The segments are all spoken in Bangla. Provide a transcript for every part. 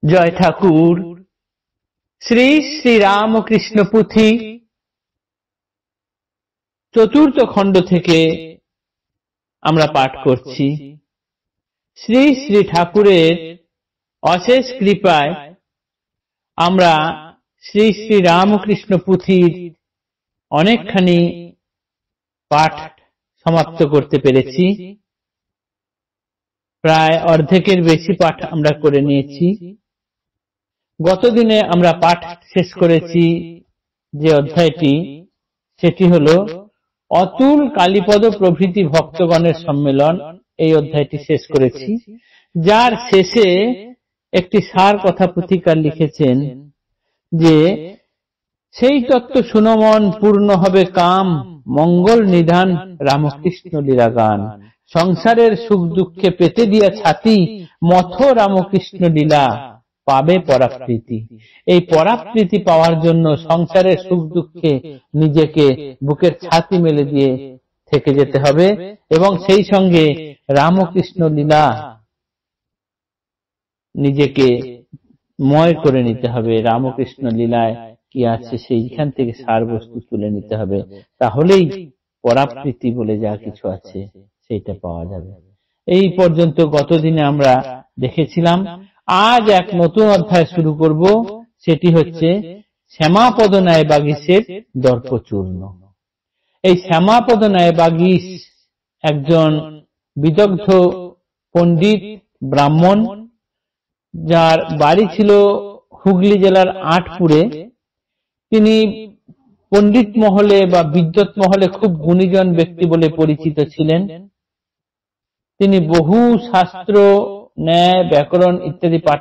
জয় ঠাকুর। শ্রী শ্রী রামকৃষ্ণ পুঁথি চতুর্থ খণ্ড থেকে আমরা পাঠ করছি। শ্রী শ্রী ঠাকুরের অশেষ কৃপায় আমরা শ্রী শ্রী রামকৃষ্ণ পুঁথির অনেকখানি পাঠ সমাপ্ত করতে পেরেছি। প্রায় অর্ধেকের বেশি পাঠ আমরা করে নিয়েছি। গতদিনে আমরা পাঠ শেষ করেছি যে অধ্যায়টি, সেটি হল অতুল কালীপদ প্রভৃতি ভক্তগণের সম্মেলন। এই অধ্যায়টি শেষ করেছি, যার শেষে একটি সার কথা পুথিকার লিখেছেন যে সেই তত্ত্ব সুনমন পূর্ণ হবে কাম, মঙ্গল নিধান রামকৃষ্ণ লীলাগান। সংসারের সুখ দুঃখে পেতে দিয়া ছাতি, মথ রামকৃষ্ণ লীলা পাবে পরাপ্রীতি। এই পরাপ্রীতি পাওয়ার জন্য সংসারের সুখ দুঃখে নিজেকে বুকের ছাতি মেলে দিয়ে থেকে যেতে হবে এবং সেই সঙ্গে রামকৃষ্ণ লীলা নিজেকে ময় করে নিতে হবে। রামকৃষ্ণ লীলায় কি আছে সেইখান থেকে সার বস্তু তুলে নিতে হবে, তাহলেই পরাপ্রীতি বলে যা কিছু আছে সেইটা পাওয়া যাবে। এই পর্যন্ত গতদিনে আমরা দেখেছিলাম। আজ এক নতুন অধ্যায় শুরু করব, সেটি হচ্ছে শ্যামাপদ ন্যায় বাগীশের দর্পচূর্ণ। এই শ্যামাপদ ন্যায় বাগীশ একজন বিদগ্ধ পণ্ডিত ব্রাহ্মণ, যার বাড়ি ছিল হুগলি জেলার আটপুরে। তিনি পণ্ডিত মহলে বা বিদ্বৎ মহলে খুব গুণীজন ব্যক্তি বলে পরিচিত ছিলেন। তিনি বহু শাস্ত্র, ন্যায়, ব্যাকরণ ইত্যাদি পাঠ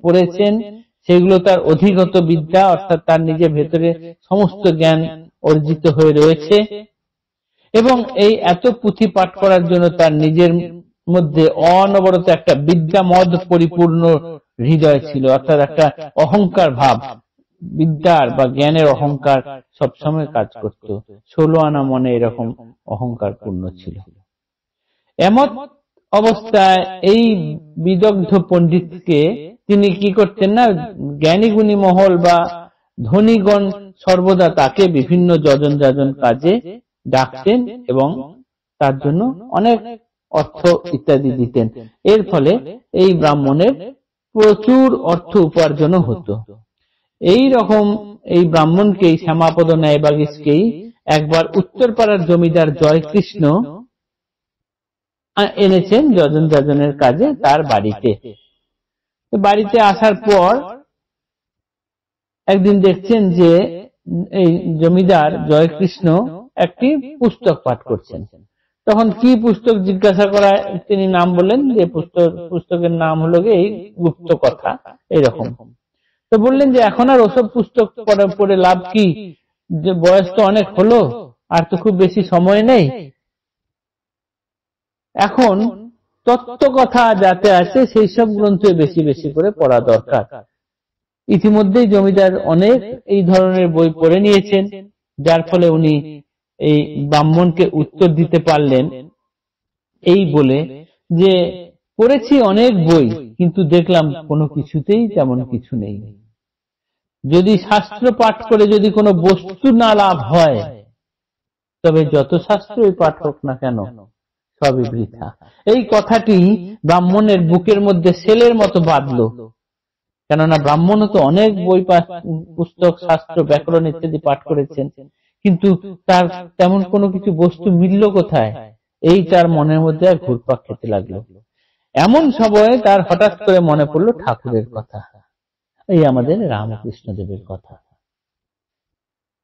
পড়েছেন। সেগুলো তার অধিগত বিদ্যা, অর্থাৎ তার নিজের ভেতরে সমস্ত জ্ঞান অর্জিত হয়ে রয়েছে এবং এই এত পুঁথি পাঠ করার জন্য তার নিজের মধ্যে অনবরত একটা বিদ্যামদ পরিপূর্ণ হৃদয় ছিল, অর্থাৎ একটা অহংকার ভাব, বিদ্যার বা জ্ঞানের অহংকার সবসময় কাজ করত। 16 আনা মনে এরকম অহংকার পূর্ণ ছিল। এমত অবস্থায় এই বিদগ্ধ পণ্ডিতকে তিনি কি করতেন না, জ্ঞানী গুণী মহল বা ধনীগণ সর্বদা তাকে বিভিন্ন যজন যাজন কাজে ডাকতেন এবং তার জন্য অনেক অর্থ ইত্যাদি দিতেন। এর ফলে এই ব্রাহ্মণের প্রচুর অর্থ উপার্জনও হতো। এই রকম এই ব্রাহ্মণকে, শ্যামাপদ ন্যায় বাগীশকেই একবার উত্তরপাড়ার জমিদার জয়কৃষ্ণ এনেছেন যজন যাজনের কাজে তার বাড়িতে। বাড়িতে আসার পর একদিন দেখছেন যে এই জমিদার জয়কৃষ্ণ একটি পুস্তক পাঠ করছেন। তখন কি পুস্তক জিজ্ঞাসা করায় তিনি নাম বললেন যে পুস্তকের নাম হলো এই গুপ্ত কথা, এইরকম। তো বললেন যে এখন আর ওসব পুস্তক পড়ে লাভ কি, যে বয়স তো অনেক হলো, আর তো খুব বেশি সময় নেই। এখন তত্ত্ব কথা যাতে আছে সেই সব গ্রন্থ বেশি বেশি করে পড়া দরকার। ইতিমধ্যেই জমিদার অনেক এই ধরনের বই পড়ে নিয়েছেন, যার ফলে উনি এই ব্রাহ্মণকে উত্তর দিতে পারলেন এই বলে যে পড়েছি অনেক বই, কিন্তু দেখলাম কোনো কিছুতেই তেমন কিছু নেই। যদি শাস্ত্র পাঠ করে যদি কোনো বস্তু না লাভ হয়, তবে যত শাস্ত্রই পাঠ হোক না কেন সবই বৃথা। এই কথাটি ব্রাহ্মণের বুকের মধ্যে সেলের মতো বাঁধলো। কেননা ব্রাহ্মণও তো অনেক বই পুস্তক, শাস্ত্র, ব্যাকরণ ইত্যাদি পাঠ করেছেন, কিন্তু তার তেমন কোনো কিছু বস্তু মিলল কোথায়, এই তার মনের মধ্যে আর ঘুরপাক খেতে লাগলো। এমন সময় তার হঠাৎ করে মনে পড়লো ঠাকুরের কথা, এই আমাদের রামকৃষ্ণ দেবের কথা।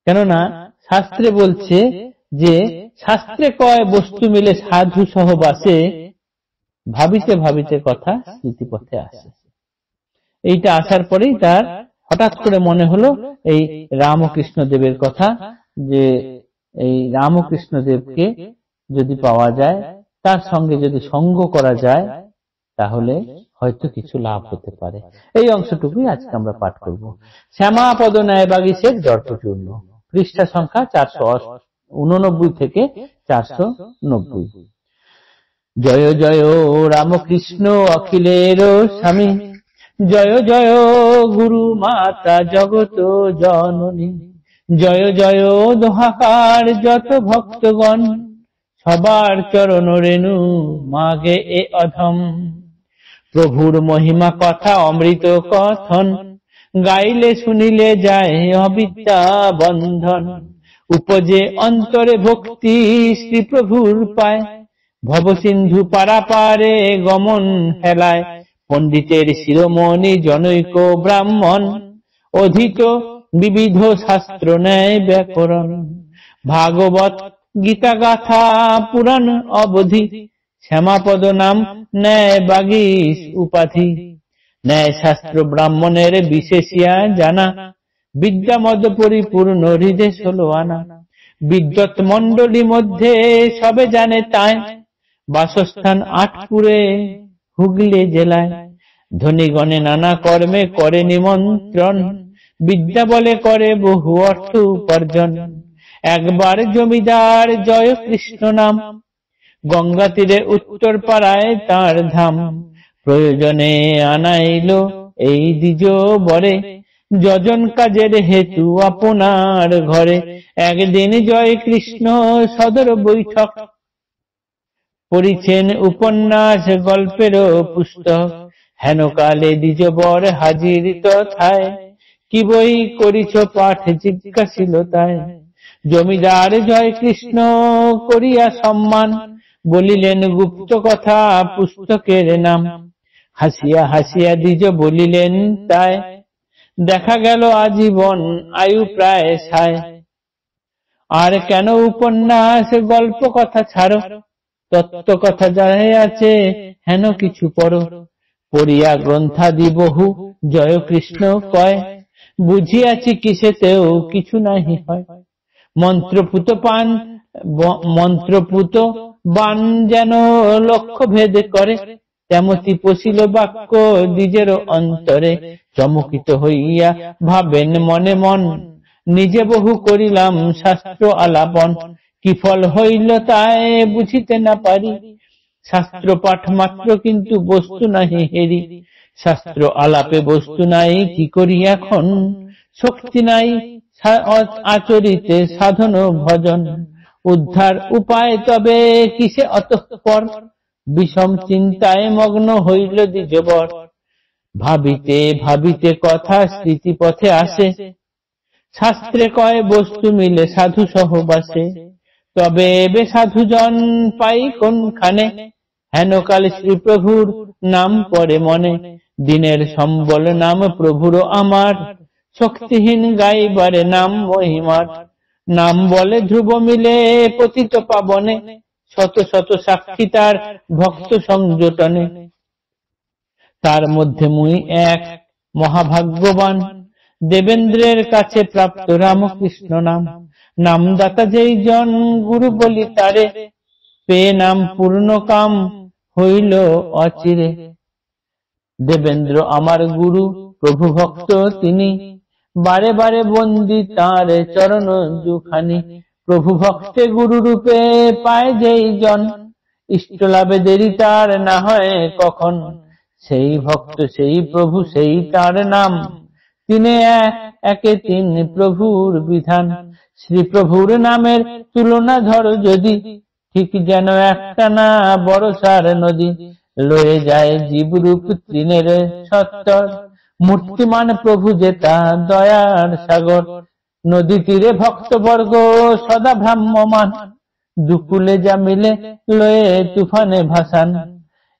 কেননা শাস্ত্রে বলছে যে শাস্ত্রে কয় বস্তু মিলে সাধু সহবাসে, ভাবিতে ভাবিতে কথা স্মৃতিপথে আসে। এইটা আসার পরেই তার হঠাৎ করে মনে হলো এই রামকৃষ্ণ দেবের কথা, যে এই রামকৃষ্ণ দেবকে যদি পাওয়া যায়, তার সঙ্গে যদি সঙ্গ করা যায়, তাহলে হয়তো কিছু লাভ হতে পারে। এই অংশটুকুই আজকে আমরা পাঠ করব। শ্যামাপদ ন্যায় বাগীশের দর্পচূর্ণ, পৃষ্ঠা সংখ্যা 489 থেকে 490। জয় জয় রামকৃষ্ণ অখিলের স্বামী, জয় জয় গুরু মাতা জগত জননী, জয় জয় দোহাকার যত ভক্তগণ, সবার চরণ রেণু মাগে এ অধম। প্রভুর মহিমা কথা অমৃত কথন, গাইলে শুনিলে যায় অবিদ্যা বন্ধন। উপজে অন্তরে ভক্তি শ্রী প্রভুর পায়, ভব সিন্ধু পারাপারে গমন হেলায়। পণ্ডিতের শিরোমণি জনৈক ব্রাহ্মণ, অধীত বিবিধ শাস্ত্র ন্যায় ব্যাকরণ। ভাগবত গীতা গাথা পুরাণ অবধি, শ্যামাপদ নাম ন্যায় বাগীশ উপাধি। ন্যায় শাস্ত্র ব্রাহ্মণের বিশেষিয়া জানা, বিদ্যামদ পরিপূর্ণ হৃদে 16 আনা। বিদ্যৎ মণ্ডলী মধ্যে সবে জানে তাই, বাসস্থান আটপুরে হুগলি জেলায়। ধনীগণে নানা কর্মে করে নিমন্ত্রণ, বিদ্যা বলে করে বহু অর্থ উপার্জন। একবার জমিদার জয় কৃষ্ণ নাম, গঙ্গা তীরে উত্তর পাড়ায় তার ধাম। প্রয়োজনে আনাইল এই দ্বিজ বরে, যজন কাজের হেতু আপনার ঘরে। একদিন জয় কৃষ্ণ সদর বৈঠক, পড়িছেন উপন্যাস গল্পের পুস্তক। হেন কালে দ্বিজবর হাজির তথায়, কি বই করিছ পাঠ জিজ্ঞাসিল তাই। জমিদার জয় কৃষ্ণ করিয়া সম্মান, বলিলেন গুপ্ত কথা পুস্তকের নাম। হাসিয়া হাসিয়া দ্বিজ বলিলেন তাই, দেখা গেল আজীবন আয়ু প্রায় সায়। আর কেন উপন্যাস গল্প কথা ছাড়ো, তত্ত্ব কথা যাই আছে হেন কিছু পড়ো। পড়িয়া গ্রন্থাদি বহু জয় কৃষ্ণ কয়, বুঝিয়াছি কিসেতেও কিছু নাহি হয়। মন্ত্রপুত বান যেন লক্ষ্য ভেদ করে, তেমতি পশিল বাক্য দ্বিজের অন্তরে। চমকিত হইয়া ভাবেন মনে মন, নিজে বহু করিলাম শাস্ত্র আলাপন। কি ফল হইল তাই বুঝিতে না পারি, শাস্ত্র পাঠ মাত্র কিন্তু বস্তু নাহি হেরি। শাস্ত্র আলাপে বস্তু নাই কি করি এখন, শক্তি নাই আচরিতে সাধন ভজন। উদ্ধার উপায় তবে কিসে অতঃপর, বিষম চিন্তায় মগ্ন হইল দ্বিজবর। ভাবিতে ভাবিতে কথা স্মৃতি পথে আসে, শাস্ত্রে কয় বস্তু মিলে সাধু সহবাসে। তবে এবে সাধুজন পাই কোনখানে, হেন কালে শ্রী প্রভুর নাম পড়ে মনে। দিনের সম্বল নাম প্রভুর আমার, শক্তিহীন গাইবারে নাম মহিমার। নাম বলে ধ্রুব মিলে পতিত পাবনে, শত শত সাক্ষী তার ভক্ত সংযোটনে। তার মধ্যে মুই এক মহাভাগ্যবান, দেবেন্দ্রের কাছে প্রাপ্ত রামকৃষ্ণ নাম। নামদাতা যেই জন গুরু বলি তারে, পেয়ে নাম পূর্ণ কাম হইল অচিরে। দেবেন্দ্র আমার গুরু প্রভু ভক্ত তিনি, বারে বারে বন্দি তাঁর চরণ দুখানি। প্রভু ভক্তে গুরু রূপে পায় যেই জন, ইষ্ট লাভে দেরি তার না হয় কখন। সেই ভক্ত সেই প্রভু সেই তার নাম, তিনে একে তিন প্রভুর বিধান। শ্রী প্রভুর নামের তুলনা ধরো যদি, ঠিক যেন একটা না বড়সার নদী। লয়ে যায় জীবরূপ তৃণের সত্তর, মূর্তিমান প্রভু যেতা দয়ার সাগর। নদী তীরে ভক্তবর্গ সদা ভ্রাম্যমান, দুকুলে যা মিলে লয়ে তুফানে ভাসান।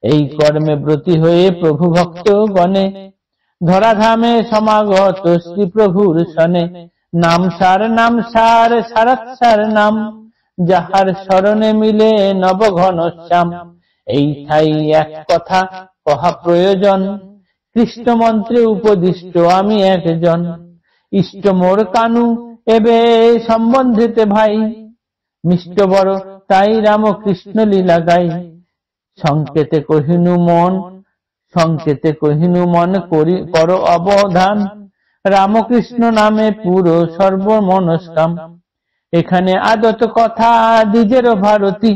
এই কর্মে ব্রতী হয়ে প্রভু ভক্ত গণে, ধরাধামে সমাগত শ্রী প্রভুর সনে। নাম সার সারাৎসার নাম, যাহার স্মরণে মিলে নবঘন শ্যাম। এই ঠাই এক কথা কহা প্রয়োজন, কৃষ্ণ মন্ত্রে উপদিষ্ট আমি একজন। ইষ্ট মোর কানু এবে সম্বন্ধেতে ভাই, মিষ্ট বড় তাই রামকৃষ্ণ লীলা গাই। সংকেতে কহিনু মন কর অবধান, রামকৃষ্ণ নামে পুরো সর্বমনস্কাম। এখানে আদত কথা দ্বিজের ভারতী,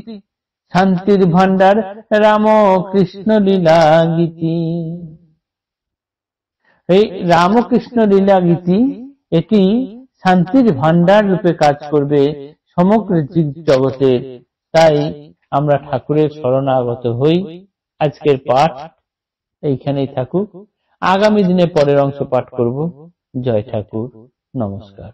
শান্তির ভান্ডার রামকৃষ্ণ লীলা গীতি। এই রামকৃষ্ণ লীলা গীতি এটি শান্তির ভান্ডার রূপে কাজ করবে সমগ্র জীব জগতের। তাই আমরা ঠাকুরের শরণাগত হই। আজকের পাঠ এইখানেই থাকুক, আগামী দিনে পরের অংশ পাঠ করব। জয় ঠাকুর, নমস্কার।